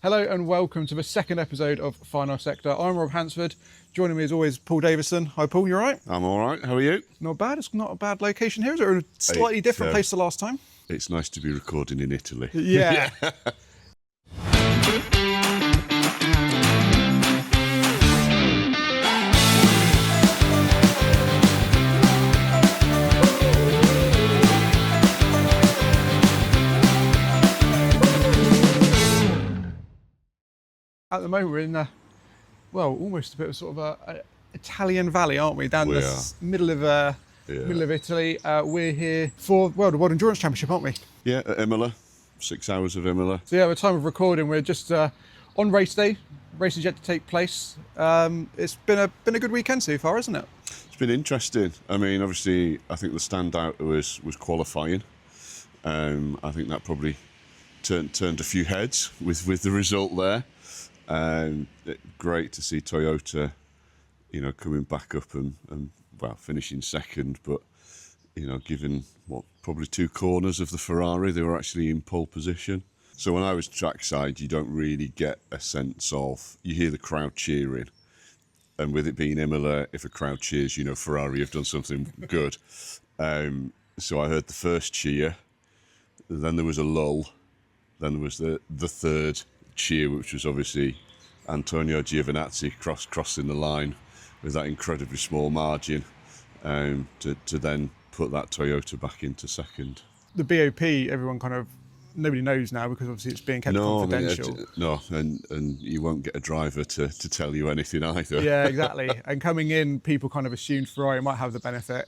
Hello and welcome to the second episode of Final Sector. I'm Rob Hansford. Joining me as always, Paul Davidson. Hi Paul, you all right? I'm all right. How are you? Not bad. It's not a bad location here. Is it a slightly different place to last time? It's nice to be recording in Italy. Yeah. At the moment, we're in, almost a bit of sort of a Italian valley, aren't we? Down middle of Italy. We're here for the World Endurance Championship, aren't we? Yeah, at Imola. 6 hours of Imola. So yeah, at the time of recording, we're just on race day. Race is yet to take place. It's been a good weekend so far, isn't it? It's been interesting. I mean, obviously, I think the standout was qualifying. I think that probably turned a few heads with the result there. Great to see Toyota, coming back up and finishing second, but given probably 2 corners of the Ferrari, they were actually in pole position. So when I was trackside, you don't really get a sense of, you hear the crowd cheering, and with it being Imola, if a crowd cheers, Ferrari have done something good. So I heard the first cheer, then there was a lull, then there was the third cheer, which was obviously Antonio Giovinazzi crossing the line with that incredibly small margin, to then put that Toyota back into second. The BOP, everyone nobody knows now because obviously it's being kept confidential. And you won't get a driver to tell you anything either. Yeah, exactly. And coming in, people kind of assumed Ferrari might have the benefit.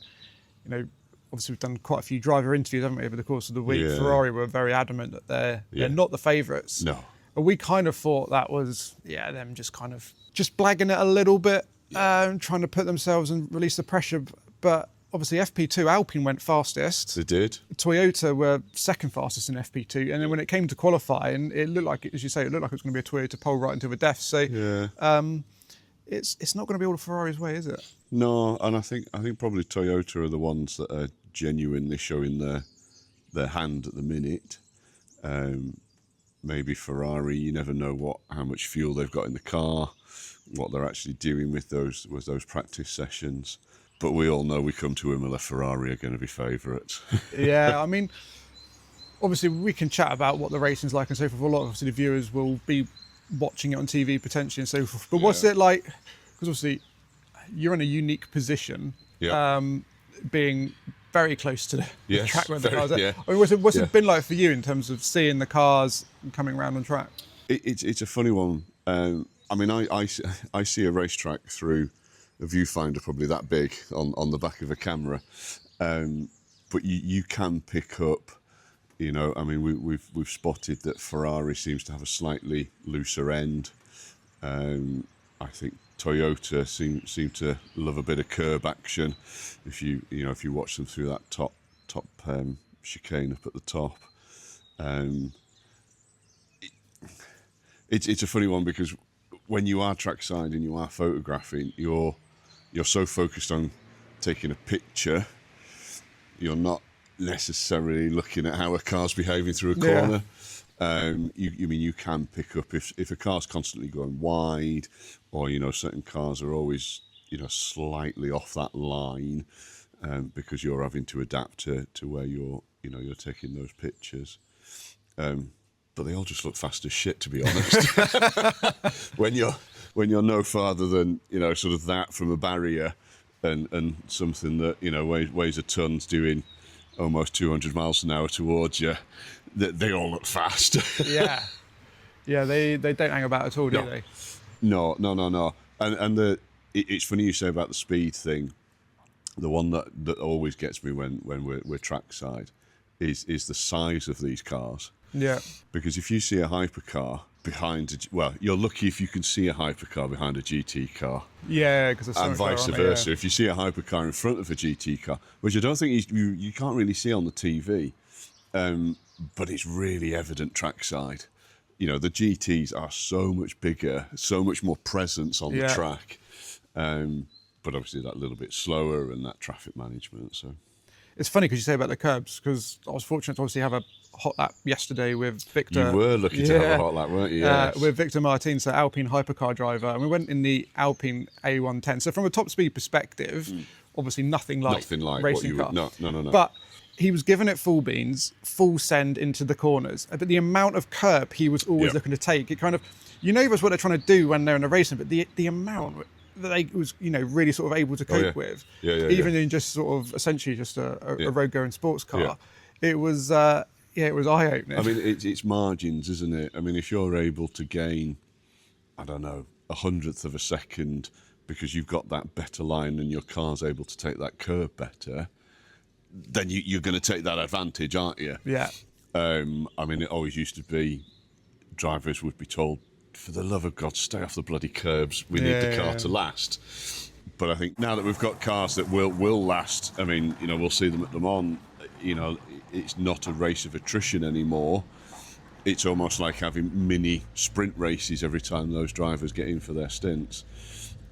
Obviously we've done quite a few driver interviews, haven't we, over the course of the week. Yeah. Ferrari were very adamant that they're not the favourites. No. And we kind of thought that was, them just blagging it a little bit, trying to put themselves and release the pressure. But obviously FP2, Alpine went fastest. They did. Toyota were second fastest in FP2. And then when it came to qualifying, it looked like, as you say, it was going to be a Toyota pole right until the death. So it's not going to be all Ferrari's way, is it? No, and I think probably Toyota are the ones that are genuinely showing their hand at the minute. Maybe Ferrari, you never know how much fuel they've got in the car, what they're actually doing with those practice sessions. But we all know we come to Imola, Ferrari are going to be favourites. Yeah, I mean, obviously we can chat about what the racing's like and so forth. A lot of obviously the viewers will be watching it on TV potentially and so forth. But what's it like? Because obviously you're in a unique position, being very close to the track where the cars are. Yeah. I mean, what's it been like for you in terms of seeing the cars coming around on track? It's a funny one. I mean, I see a racetrack through a viewfinder probably that big on the back of a camera, but you can pick up. I mean, we've spotted that Ferrari seems to have a slightly looser end. I think Toyota seem to love a bit of curb action. If you watch them through that top chicane up at the top, it's a funny one because when you are trackside and you are photographing, you're so focused on taking a picture, you're not necessarily looking at how a car's behaving through a corner. You can pick up if a car's constantly going wide, or certain cars are always slightly off that line, because you're having to adapt to where you're taking those pictures. But they all just look fast as shit, to be honest. when you're no farther than sort of that from a barrier, and something that weighs a ton's doing almost 200 miles an hour towards you, they all look fast. Yeah, they don't hang about at all, do they? No. And it's funny you say about the speed thing. The one that always gets me when we're trackside is the size of these cars. Yeah. Because if you see a hypercar behind you're lucky if you can see a hypercar behind a GT car. Yeah, because and vice versa. If you see a hypercar in front of a GT car, which I don't think you can't really see on the TV, but it's really evident trackside. The GTs are so much bigger, so much more presence on the track, but obviously that little bit slower and that traffic management. So it's funny because you say about the curbs, because I was fortunate to obviously have a hot lap yesterday with Victor. You were lucky to have a hot lap, weren't you? Yes. With Victor Martin, so Alpine hypercar driver, and we went in the Alpine A110. So from a top speed perspective, obviously nothing like racing car. No. But he was giving it full beans, full send into the corners. But the amount of curb he was always looking to take, it kind of, that's what they're trying to do when they're in a racing, but the amount that they was, really sort of able to cope with, even in just sort of essentially just a road going sports car, it was it was eye opening. I mean, it's margins, isn't it? I mean, if you're able to gain, I don't know, 1/100th of a second because you've got that better line and your car's able to take that curb better, then you're going to take that advantage, aren't you? Yeah. I mean, it always used to be drivers would be told, for the love of God, stay off the bloody curbs. We need the car to last. But I think now that we've got cars that will last, I mean, we'll see them at Le Mans, it's not a race of attrition anymore. It's almost like having mini sprint races every time those drivers get in for their stints.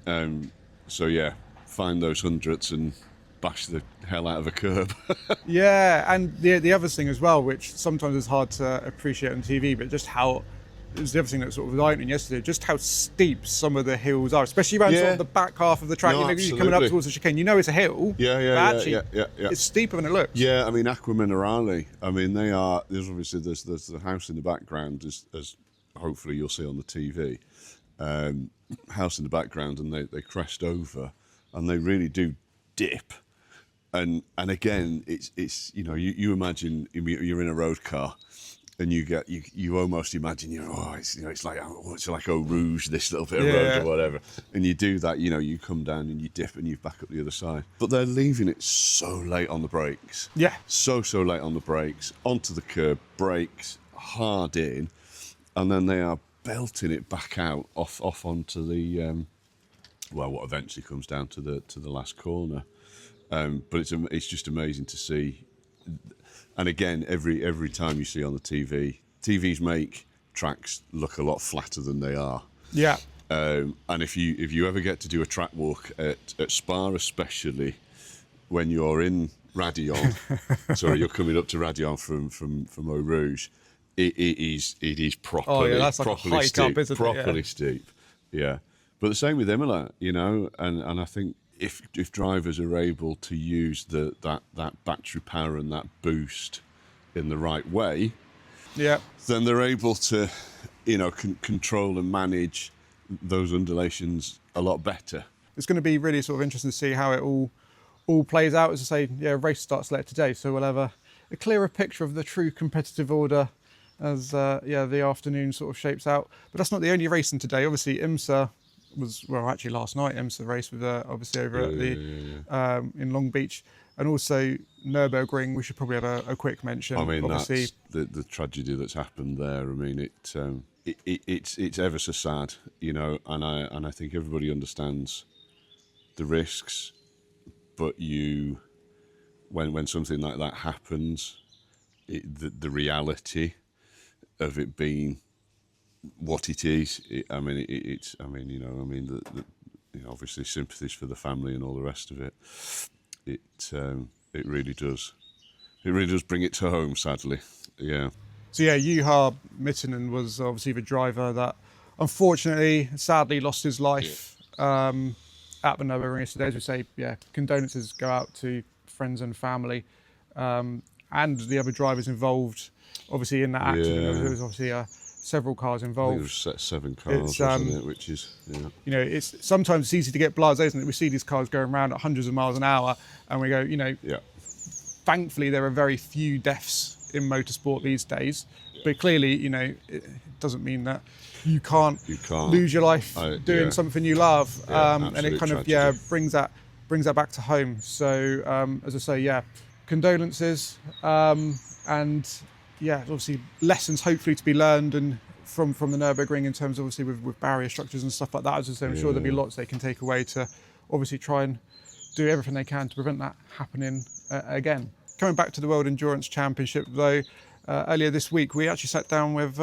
So, yeah, find those hundredths and bash the hell out of a curb. And the other thing as well, which sometimes is hard to appreciate on TV, but just how, it was the other thing that sort of was eye-opening yesterday, just how steep some of the hills are, especially around sort of the back half of the track. You're coming up towards the chicane, it's a hill. It's steeper than it looks. Yeah, I mean, Aqua Minerale, I mean, there's obviously, there's the house in the background, as hopefully you'll see on the TV, house in the background, and they crest over, and they really do dip. And again, it's you imagine you're in a road car, and you almost imagine it's like Eau Rouge, this little bit of road or whatever, and you do that, you come down and you dip and you back up the other side. But they're leaving it so late on the brakes. Yeah. So late on the brakes, onto the curb, brakes hard in, and then they are belting it back out off onto the what eventually comes down to the last corner. But it's just amazing to see. And again, every time you see on the TVs make tracks look a lot flatter than they are. Yeah. And if you ever get to do a track walk at Spa, especially when you're in Raidillon, sorry, you're coming up to Raidillon from Eau Rouge, it is properly, that's like properly a hike steep, up, isn't it? properly steep. Yeah. But the same with Imola, and I think if drivers are able to use that battery power and that boost in the right way, then they're able to, control and manage those undulations a lot better. It's going to be really sort of interesting to see how it all plays out. As I say, race starts later today, so we'll have a clearer picture of the true competitive order as the afternoon sort of shapes out. But that's not the only racing today. Obviously, IMSA was, actually last night, IMSA race with obviously over at the in Long Beach, and also Nürburgring. We should probably have a quick mention. I mean, obviously, that's the tragedy that's happened there. I mean, it's ever so sad, and I think everybody understands the risks, but when something like that happens, the reality of it being what it is, obviously sympathies for the family and all the rest of it. It really does bring it to home, sadly. Yeah. So Juha Mittinen was obviously the driver that unfortunately, sadly, lost his life at the Nürburgring yesterday. As we say, condolences go out to friends and family, and the other drivers involved. Obviously, in that accident, there was obviously several cars involved. There was 7 cars, wasn't it? Which is, it's sometimes it's easy to get blasé, isn't it? We see these cars going around at hundreds of miles an hour, and we go, thankfully there are very few deaths in motorsport these days. But clearly, it doesn't mean that you can't lose your life doing something you love, and it kind of brings that back to home. So as I say, condolences, and obviously lessons hopefully to be learned and from the Nürburgring in terms obviously with barrier structures and stuff like that. As I say, I'm sure there'll be lots they can take away to obviously try and do everything they can to prevent that happening again. Coming back to the World Endurance Championship though, earlier this week we actually sat down with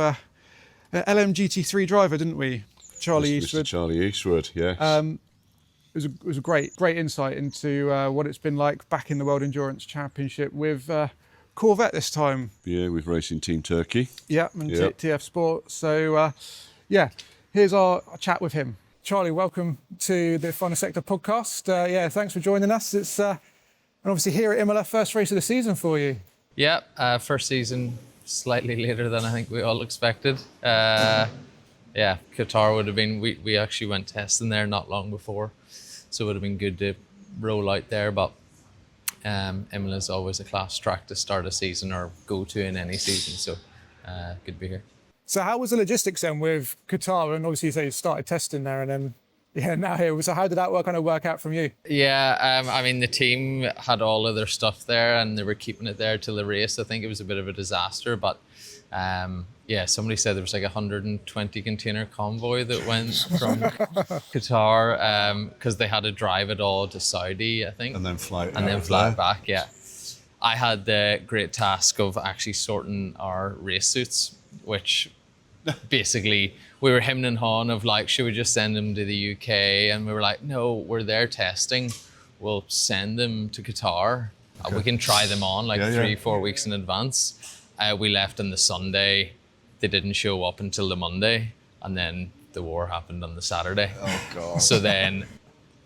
LMGT3 driver, didn't we? Charlie Eastwood. Mr. Charlie Eastwood, yes. It was a great insight into what it's been like back in the World Endurance Championship with Corvette this time. Yeah, with Racing Team Turkey. Yeah, and Yep. TF Sport. So, here's our chat with him. Charlie, welcome to the Final Sector podcast. Thanks for joining us. It's and obviously here at Imola, first race of the season for you. Yeah, first season slightly later than I think we all expected. Qatar would have been, we actually went testing there not long before, so it would have been good to roll out there, but Imola is always a class track to start a season or go to in any season, so good to be here. So how was the logistics then with Qatar? And obviously you say you started testing there and then, now here. So how did that work out from you? Yeah, the team had all of their stuff there and they were keeping it there till the race. I think it was a bit of a disaster, but somebody said there was like 120 container convoy that went from Qatar because they had to drive it all to Saudi, I think. And then fly it back, yeah. I had the great task of actually sorting our race suits, which basically we were hemming and hawing of like, should we just send them to the UK? And we were like, no, we're there testing. We'll send them to Qatar. Okay. We can try them on 3-4 weeks in advance. We left on the Sunday. They didn't show up until the Monday. And then the war happened on the Saturday. Oh, God. So then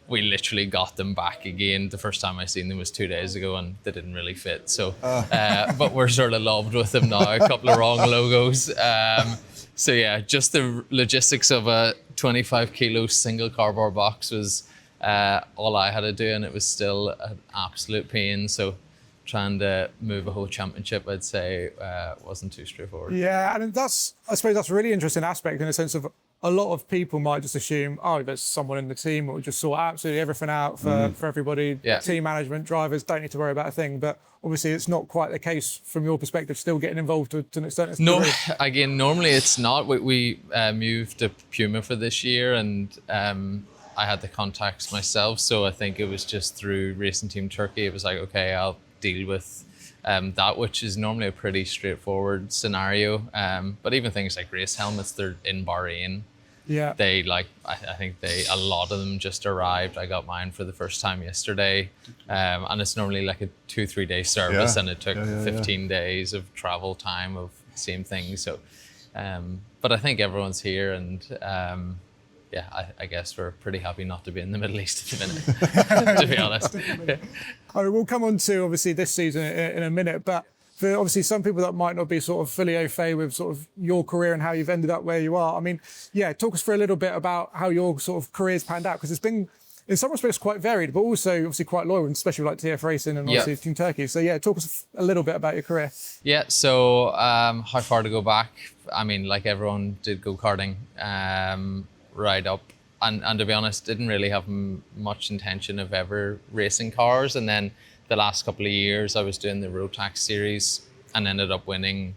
we literally got them back again. The first time I seen them was 2 days ago and they didn't really fit. So, but we're sort of loved with them now. A couple of wrong logos. Just the logistics of a 25 kilo single cardboard box was all I had to do, and it was still an absolute pain. So trying to move a whole championship, I'd say, wasn't too straightforward. Yeah, and I suppose that's a really interesting aspect in the sense of a lot of people might just assume, there's someone in the team that will just sort absolutely everything out for everybody. Yeah. Team management, drivers don't need to worry about a thing. But obviously it's not quite the case from your perspective, still getting involved to an extent. No, again, normally it's not. We moved to Puma for this year and I had the contacts myself. So I think it was just through Racing Team Turkey. It was like, okay, I'll deal with that, which is normally a pretty straightforward scenario. But even things like race helmets, they're in Bahrain. Yeah. I think a lot of them just arrived. I got mine for the first time yesterday. And it's normally like a 2-3 day service and it took 15 days of travel time of same thing. So, but I think everyone's here and I guess we're pretty happy not to be in the Middle East at the minute, to be honest. All right, we'll come on to obviously this season in a minute, but for obviously some people that might not be sort of fully au fait with sort of your career and how you've ended up where you are. I mean, talk us for a little bit about how your sort of career's panned out, because it's been, in some respects, quite varied, but also obviously quite loyal, especially like TF Racing and obviously Team Turkey. So talk us a little bit about your career. Yeah, so how far to go back? I mean, like everyone did go-karting right up. And to be honest, didn't really have much intention of ever racing cars. And then the last couple of years, I was doing the Rotax series and ended up winning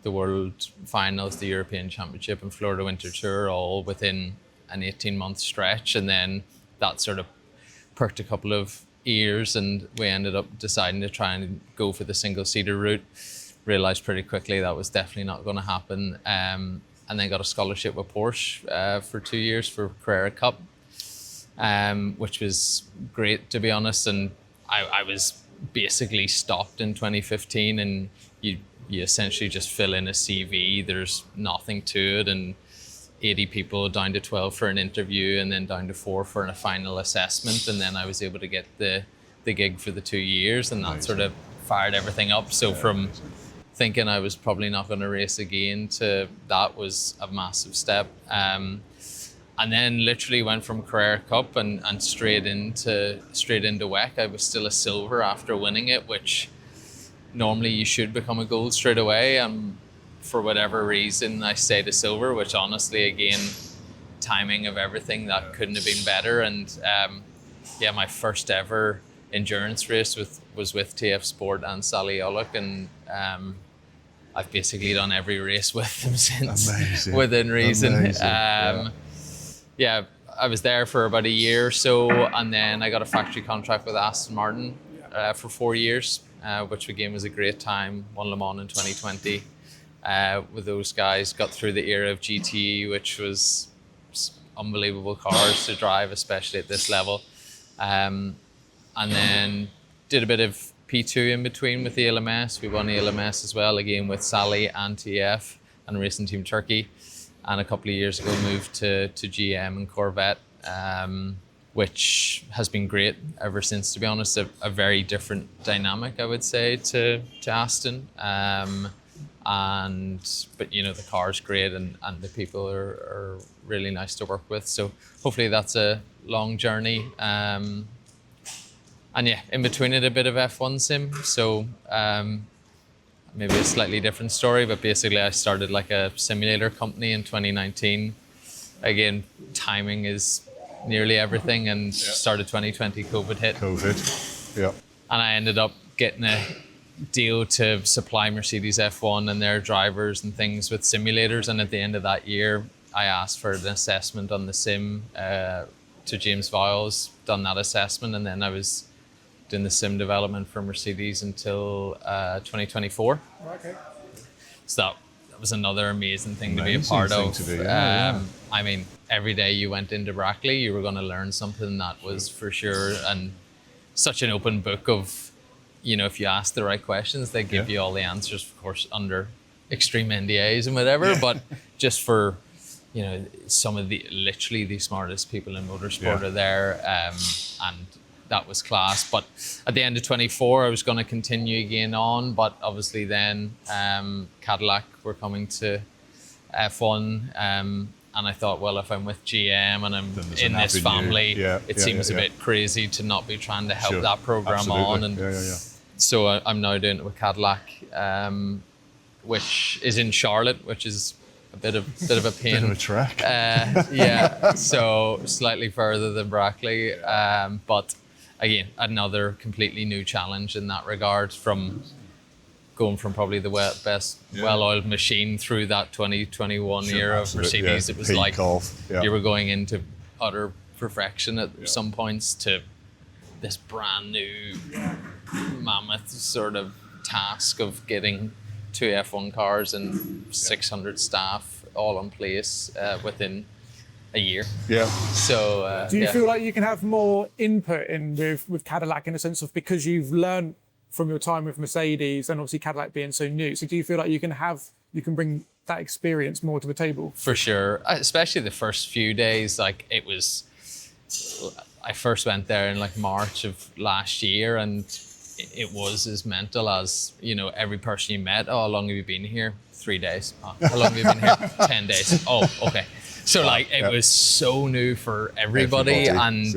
the World Finals, the European Championship and Florida Winter Tour, all within an 18-month stretch. And then that sort of perked a couple of ears and we ended up deciding to try and go for the single-seater route. Realised pretty quickly that was definitely not going to happen. And then got a scholarship with Porsche for 2 years for Carrera Cup, which was great, to be honest. And I was basically stopped in 2015 and you essentially just fill in a CV. There's nothing to it, and 80 people down to 12 for an interview and then down to 4 for a final assessment. And then I was able to get the gig for the 2 years, and that sort of fired everything up. So from thinking I was probably not going to race again to that was a massive step. And then literally went from Carrera Cup and straight into WEC. I was still a silver after winning it, which normally you should become a gold straight away. And for whatever reason, I stayed a silver, which honestly, again, timing of everything, that couldn't have been better. And my first ever endurance race was with TF Sport and Charlie Eastwood, and I've basically done every race with them since. Amazing. Within reason. Amazing. I was there for about a year or so, and then I got a factory contract with Aston Martin for 4 years, which again was a great time. Won Le Mans in 2020 with those guys. Got through the era of GT, which was unbelievable cars to drive, especially at this level. And then did a bit of P2 in between with the ELMS. We won the ELMS as well, again with Sally and TF and Racing Team Turkey. And a couple of years ago moved to GM and Corvette, which has been great ever since, to be honest. A very different dynamic, I would say, to Aston. But you know, the car's great and the people are really nice to work with. So hopefully that's a long journey. And yeah, in between it, a bit of F1 sim. So maybe a slightly different story, but basically I started like a simulator company in 2019. Again, timing is nearly everything, and started 2020, COVID hit. Yeah. And I ended up getting a deal to supply Mercedes F1 and their drivers and things with simulators. And at the end of that year, I asked for an assessment on the sim to James Viles, done that assessment, and then I was doing the sim development for Mercedes until 2024. Okay. So that was another amazing thing to be a part of. I mean, every day you went into Brackley, you were going to learn something, that was for sure. And such an open book of, you know, if you ask the right questions, they give you all the answers, of course, under extreme NDAs and whatever, but just for, you know, some of literally the smartest people in motorsport are there, and that was class. But at the end of 24, I was going to continue again on, but obviously then Cadillac were coming to F1, and I thought, well, if I'm with GM and I'm in this family, it seems a bit crazy to not be trying to help that program on. And so I'm now doing it with Cadillac, which is in Charlotte, which is a bit of a pain. Bit of a trek. So slightly further than Brackley, but again, another completely new challenge in that regard, from going from probably the best well-oiled machine through that 2021 era of Mercedes. It was like you were going into utter perfection at some points to this brand new mammoth sort of task of getting 2 F1 cars and 600 staff all in place within a year. So do you feel like you can have more input in with Cadillac, in a sense of, because you've learned from your time with Mercedes and obviously Cadillac being so new, so do you feel like you can bring that experience more to the table? For sure, especially the first few days. Like, it was, I first went there in like March of last year, and it was as mental as, you know, every person you met. Oh, how long have you been here? 3 days. Oh, how long have you been here? 10 days. Oh, okay. So like, it was so new for everybody. And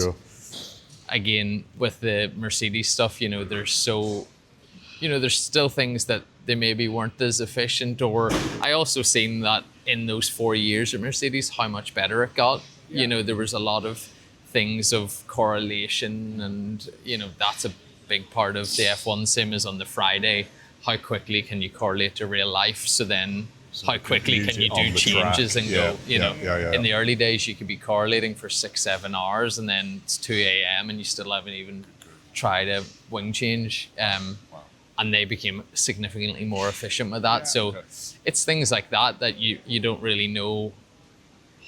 again, with the Mercedes stuff, you know, there's still things that they maybe weren't as efficient, or I also seen that in those 4 years of Mercedes, how much better it got. You know, there was a lot of things of correlation, and, you know, that's a big part of the F1 sim, is on the Friday, how quickly can you correlate to real life? So then how quickly can you do changes and go, you know, in the early days you could be correlating for 6-7 hours, and then it's 2 a.m. and you still haven't even tried a wing change. And they became significantly more efficient with that. So it's things like that you don't really know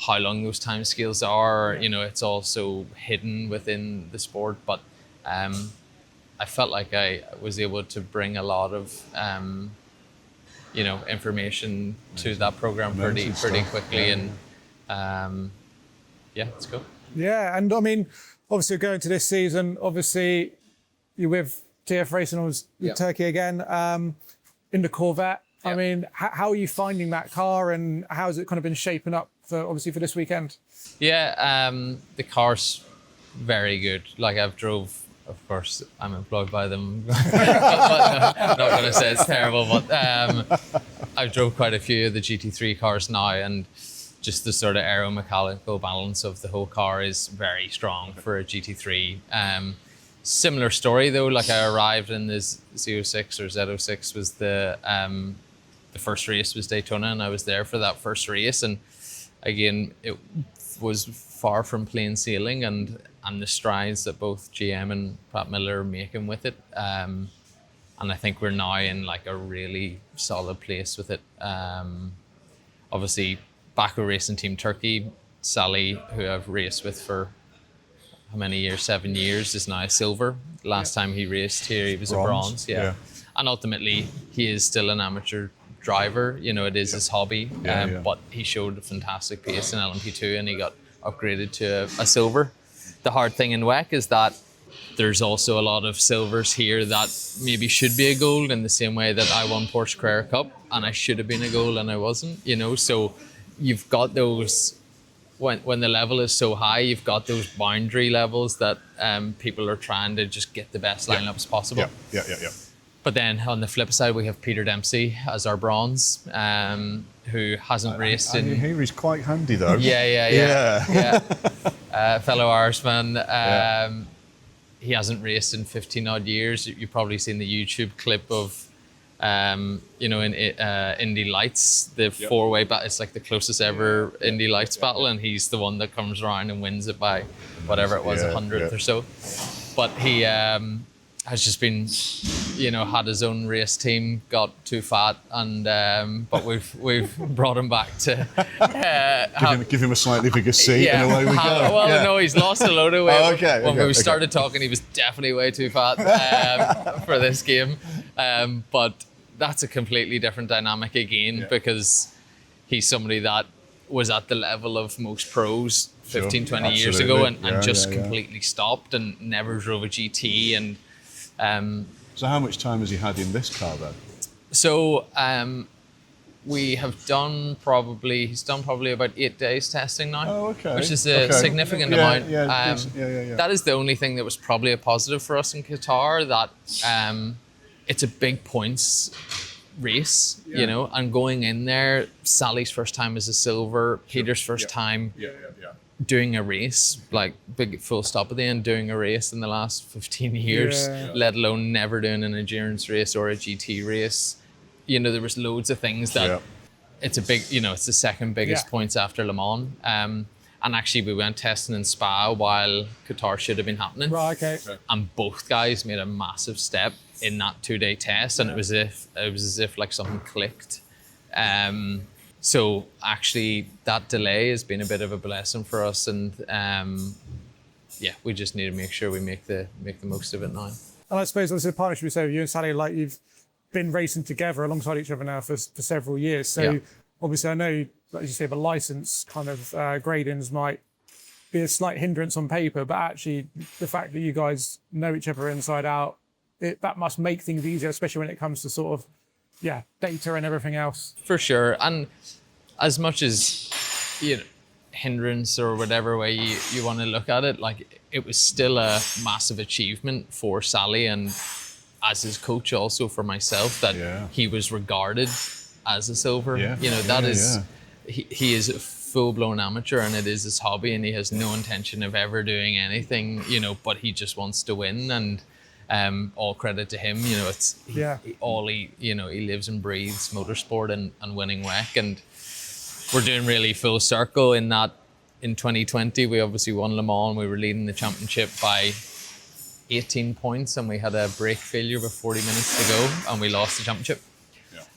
how long those time scales are. You know, it's also hidden within the sport, but I felt like I was able to bring a lot of you know, information to that program pretty quickly, and let's go. Yeah, and I mean, obviously going to this season, obviously you're with TF Racing with Turkey again, in the Corvette. I mean, how are you finding that car, and how has it kind of been shaping up for this weekend? Yeah, the car's very good. Like, I've drove, of course, I'm employed by them. but not going to say it's terrible, but I've drove quite a few of the GT3 cars now, and just the sort of aeromechanical balance of the whole car is very strong for a GT3. Similar story though, like I arrived in this Z06 or Z06 was the first race was Daytona, and I was there for that first race, and again, it was far from plain sailing, and the strides that both GM and Pratt Miller are making with it. And I think we're now in like a really solid place with it. Obviously, Baku Racing Team Turkey, Sally, who I've raced with for how many years, 7 years, is now silver. Last time he raced here, he was a bronze. And ultimately, he is still an amateur driver. You know, it is his hobby. But he showed a fantastic pace in LMP2 and he got upgraded to a silver. The hard thing in WEC is that there's also a lot of silvers here that maybe should be a gold, in the same way that I won Porsche Carrera Cup and I should have been a gold and I wasn't, you know. So you've got those, when the level is so high, you've got those boundary levels that people are trying to just get the best lineups possible. Yeah. But then on the flip side, we have Peter Dempsey as our bronze, who hasn't raced in... I hear he's quite handy though. Yeah. Fellow Irishman. He hasn't raced in 15 odd years. You've probably seen the YouTube clip of, you know, in Indy Lights, the four-way battle. It's like the closest ever Indy Lights battle, and he's the one that comes around and wins it by whatever it was, 100th or so. But he has just been, you know, had his own race team, got too fat, and but we've brought him back to give him a slightly bigger seat, and away we go. Well, no, he's lost a load of weight. When we Okay. started talking, he was definitely way too fat for this game. But that's a completely different dynamic again, because he's somebody that was at the level of most pros 15, 20 years ago and just completely stopped and never drove a GT. And so how much time has he had in this car then? so we have done he's done probably about 8 days testing now. Oh, okay. Which is a significant amount. Yeah. That is the only thing that was probably a positive for us in Qatar, that it's a big points race, you know, and going in there, Sally's first time as a silver, Peter's first time doing a race, like big full stop at the end, doing a race in the last 15 years, let alone never doing an endurance race or a GT race. You know, there was loads of things that it's a big, you know, it's the second biggest points after Le Mans. And actually we went testing in Spa while Qatar should have been happening. Right, okay. And both guys made a massive step in that 2-day test, and it was as if like something clicked. So actually that delay has been a bit of a blessing for us, and we just need to make sure we make the most of it now. And I suppose there's a partnership we say with you and Sally, like you've been racing together alongside each other now for several years. So obviously I know, like you say, the license kind of gradings might be a slight hindrance on paper, but actually the fact that you guys know each other inside out, that must make things easier, especially when it comes to sort of, data and everything else. For sure. And as much as, you know, hindrance or whatever way you want to look at it, like it was still a massive achievement for Sally, and as his coach also for myself, that he was regarded as a silver. You know, that is, he is a full-blown amateur and it is his hobby, and he has no intention of ever doing anything, you know, but he just wants to win. And all credit to him, you know, he lives and breathes motorsport and winning WEC, and we're doing really full circle in that. In 2020 we obviously won Le Mans, we were leading the championship by 18 points and we had a brake failure with 40 minutes to go and we lost the championship.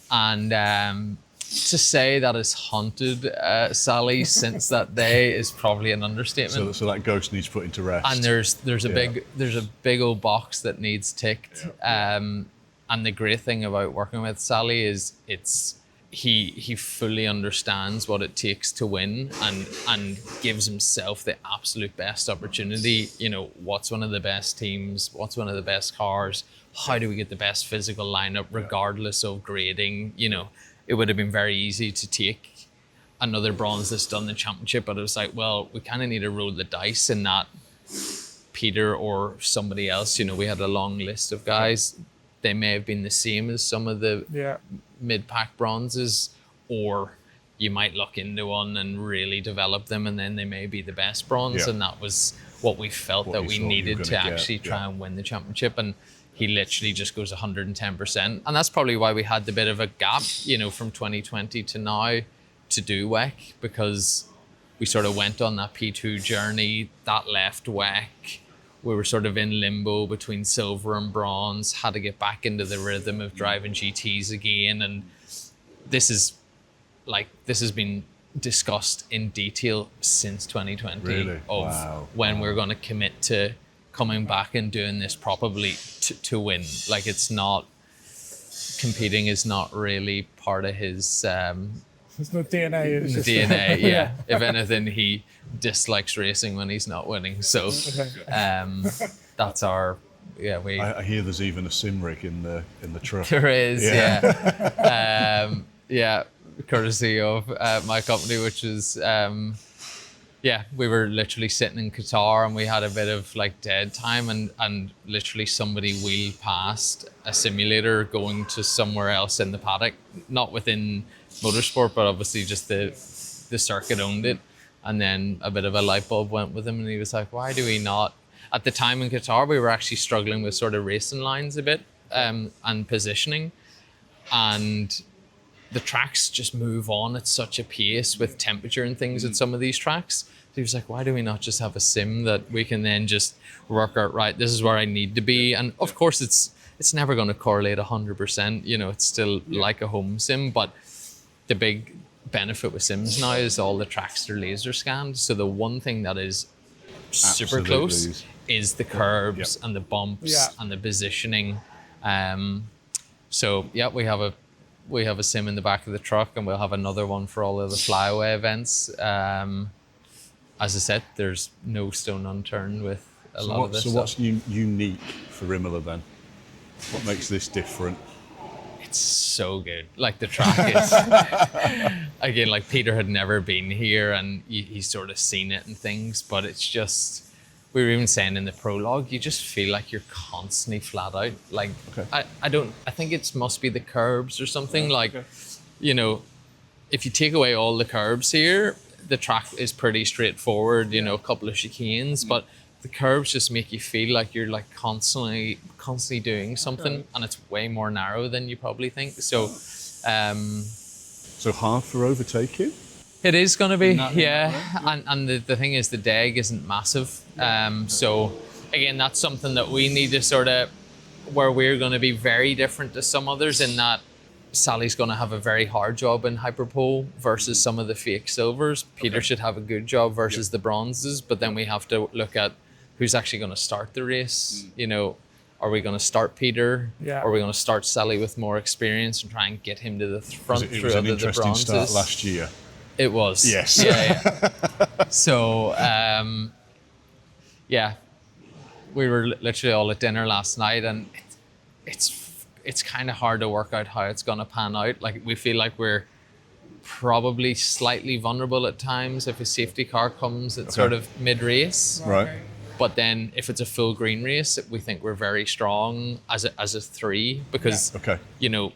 And to say that it's haunted Sally since that day is probably an understatement. So that ghost needs put into rest. And there's a big old box that needs ticked. And the great thing about working with Sally is he fully understands what it takes to win and gives himself the absolute best opportunity. You know, what's one of the best teams, what's one of the best cars, how do we get the best physical lineup regardless of grading. You know, it would have been very easy to take another bronze that's done the championship, but it was like, well, we kind of need to roll the dice in that Peter or somebody else. You know, we had a long list of guys. They may have been the same as some of the mid-pack bronzes, or you might look into one and really develop them and then they may be the best bronze. And that was what we felt that we needed to actually try and win the championship. And he literally just goes 110%. And that's probably why we had the bit of a gap, you know, from 2020 to now to do WEC, because we sort of went on that P2 journey, that left WEC. We were sort of in limbo between silver and bronze, had to get back into the rhythm of driving GTs again. And this has been discussed in detail since 2020 Really? of Wow. when we're going to commit to coming back and doing this properly to win. Like, it's not, competing is not really part of his It's not DNA. It's just DNA. Yeah. If anything, he dislikes racing when he's not winning. So that's our, I hear there's even a sim rig in the truck. There is, yeah. Courtesy of my company, which is, we were literally sitting in Qatar and we had a bit of like dead time, and literally somebody wheeled past a simulator going to somewhere else in the paddock, not within motorsport, but obviously just the circuit owned it. And then a bit of a light bulb went with him, and he was like, why do we not? At the time in Qatar, we were actually struggling with sort of racing lines a bit, and positioning. And the tracks just move on at such a pace with temperature and things at some of these tracks. So he was like, why do we not just have a sim that we can then just work out, right, this is where I need to be? And of course, it's never going to correlate 100%. You know, it's still like a home sim, but the big benefit with sims now is all the tracks are laser scanned. So the one thing that is super close is the curbs and the bumps and the positioning. So yeah, we have a sim in the back of the truck, and we'll have another one for all of the flyaway events. As I said, there's no stone unturned with a lot of this stuff. So what's unique for Imola then? What makes this different? It's so good. Like, the track is, again, like Peter had never been here and he's sort of seen it and things, but it's just, we were even saying in the prologue, you just feel like you're constantly flat out. Like, I think it must be the curbs or something. You know, if you take away all the curbs here, the track is pretty straightforward, you know, a couple of chicanes, but the curbs just make you feel like you're like constantly doing something, and it's way more narrow than you probably think. So, so hard for overtaking? It is going to be, and the thing is, the DEG isn't massive. So again, that's something that we need to sort of, where we're going to be very different to some others, in that Sally's going to have a very hard job in hyperpole versus some of the fake silvers. Peter should have a good job versus the bronzes, but then we have to look at who's actually going to start the race. You know, are we going to start Peter? Yeah. Or are we going to start Sally with more experience and try and get him to the front It through was an other the interesting bronzes? start last year. It was. Yes. Yeah. So, we were literally all at dinner last night, and it's kind of hard to work out how it's going to pan out. Like, we feel like we're probably slightly vulnerable at times if a safety car comes at sort of mid-race. Right. But then if it's a full green race, we think we're very strong as a 3, because, you know,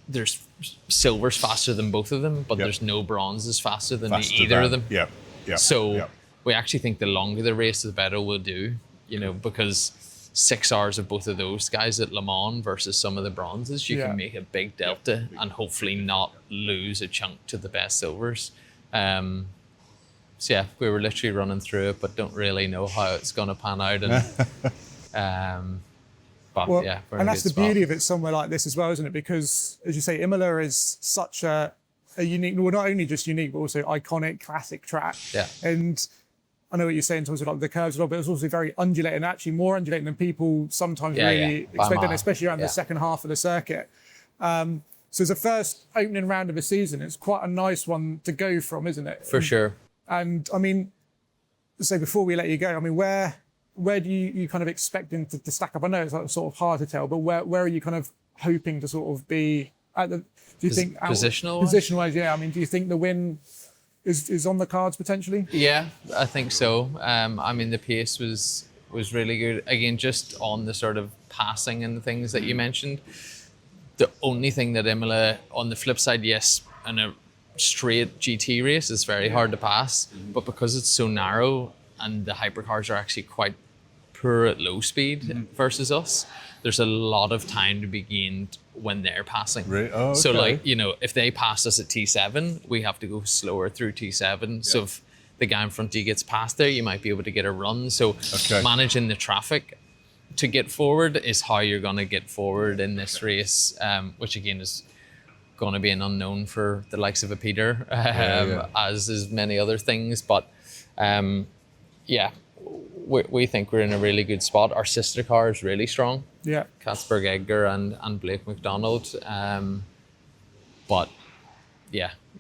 there's silver's faster than both of them, but there's no bronzes faster than either of them. So we actually think the longer the race, the better we'll do, you know, because 6 hours of both of those guys at Le Mans versus some of the bronzes, you can make a big delta and hopefully not lose a chunk to the best silvers. So yeah, we were literally running through it, but don't really know how it's going to pan out. And but well, yeah, and that's the beauty of it somewhere like this as well, isn't it? Because, as you say, Imola is such a unique, well, not only just unique, but also iconic, classic track. Yeah. And I know what you're saying in terms of like the curves as well, but it's also very undulating, actually more undulating than people sometimes really expect, especially around the second half of the circuit. So as a first opening round of a season, it's quite a nice one to go from, isn't it? For sure. And I mean, so before we let you go, I mean, where do you kind of expecting to stack up? I know it's like sort of hard to tell, but where are you kind of hoping to sort of be at the, do you think positional-wise? Yeah. I mean, do you think the win is on the cards potentially? Yeah, I think so. I mean, the pace was really good. Again, just on the sort of passing and the things that you mentioned. The only thing that Imola, on the flip side, yes, in a straight GT race, is very hard to pass, but because it's so narrow and the hypercars are actually quite poor at low speed versus us, there's a lot of time to be gained when they're passing. Right. Oh, okay. So, like, you know, if they pass us at T7, we have to go slower through T7. Yeah. So if the guy in front of you gets past there, you might be able to get a run. So managing the traffic to get forward is how you're going to get forward in this race, which again is going to be an unknown for the likes of a Peter, as is many other things. But we think we're in a really good spot. Our sister car is really strong. Yeah. Katzberg Edgar and Blake McDonald. But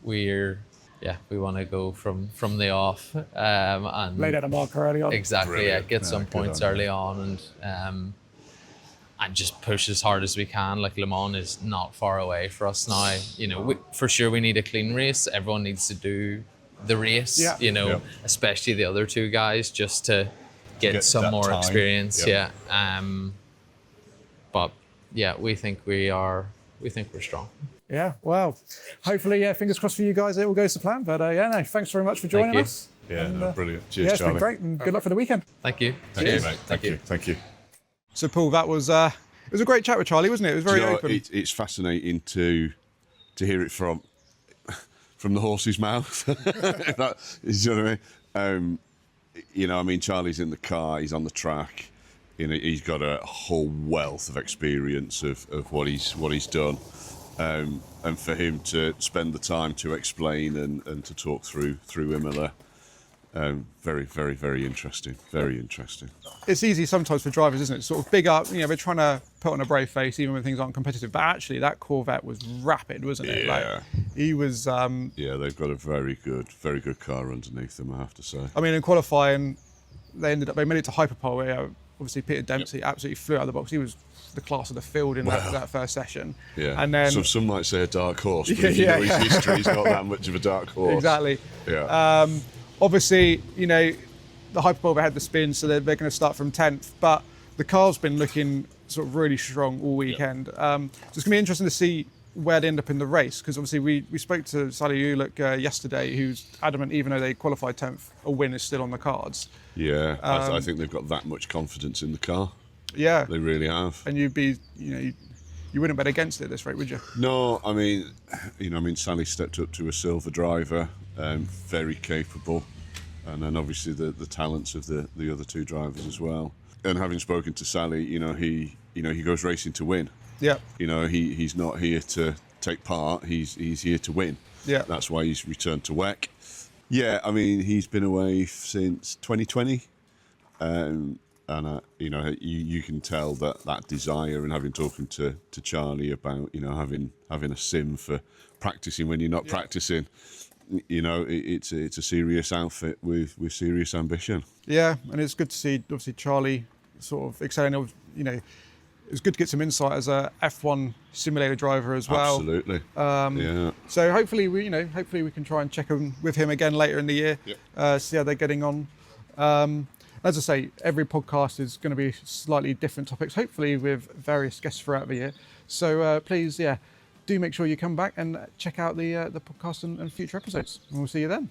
we want to go from the off and Laid out a marker early on. exactly. Brilliant. Get some points early on and just push as hard as we can. Like Le Mans is not far away for us now. You know, for sure we need a clean race. Everyone needs to do the race. Yeah. You know, Yeah. especially the other two guys, just to get some that more time. experience. Yeah. But yeah, we think we're strong. Yeah, well, hopefully, fingers crossed for you guys, it all goes to plan. But thanks very much for joining you. us. Yeah, And, no, brilliant. Cheers, Yeah, it's Charlie. been great, and good luck for the weekend. Thank you. Thank you, mate. Thank you. Thank you. So, Paul, that was it was a great chat with Charlie, wasn't it? It was Do very you know, open. it's fascinating to hear it from the horse's mouth. If that, you know what I mean? You know, I mean, Charlie's in the car, he's on the track. You know, he's got a whole wealth of experience of what he's done. And for him to spend the time to explain and to talk through Imola, very, very, very interesting. Very interesting. It's easy sometimes for drivers, isn't it? Sort of big up, they're trying to put on a brave face even when things aren't competitive. But actually, that Corvette was rapid, wasn't it? Yeah. Like, he was. Yeah, they've got a very good car underneath them, I have to say. I mean, in qualifying, they made it to hyperpole. Where, obviously, Peter Dempsey absolutely flew out of the box. He was the class of the field in that first session. Yeah. And then so some might say a dark horse, but if you know his history, he's not that much of a dark horse. Exactly. Yeah. Obviously, the hyperpole had the spin, so they're going to start from 10th. But the car's been looking sort of really strong all weekend. So it's going to be interesting to see where they end up in the race, because obviously we spoke to Charlie Eastwood yesterday, who's adamant, even though they qualified 10th, a win is still on the cards. Yeah, I think they've got that much confidence in the car. Yeah. They really have. And you'd be, you wouldn't bet against it at this rate, would you? No, I mean, Sally stepped up to a silver driver, very capable, and then obviously the talents of the other two drivers as well. And having spoken to Sally, he goes racing to win. Yeah. He's not here to take part. He's here to win. Yeah. That's why he's returned to WEC. Yeah, I mean, he's been away since 2020. And you can tell that desire, and having talking to Charlie about having a sim for practicing when you're not practicing, it's a serious outfit with serious ambition. Yeah, and it's good to see obviously Charlie sort of excelling. It's good to get some insight as a F1 simulator driver as well. Absolutely. So hopefully we can try and check in with him again later in the year. Yep. See how they're getting on. As I say, every podcast is going to be slightly different topics, hopefully with various guests throughout the year. So please, do make sure you come back and check out the podcast and future episodes. And we'll see you then.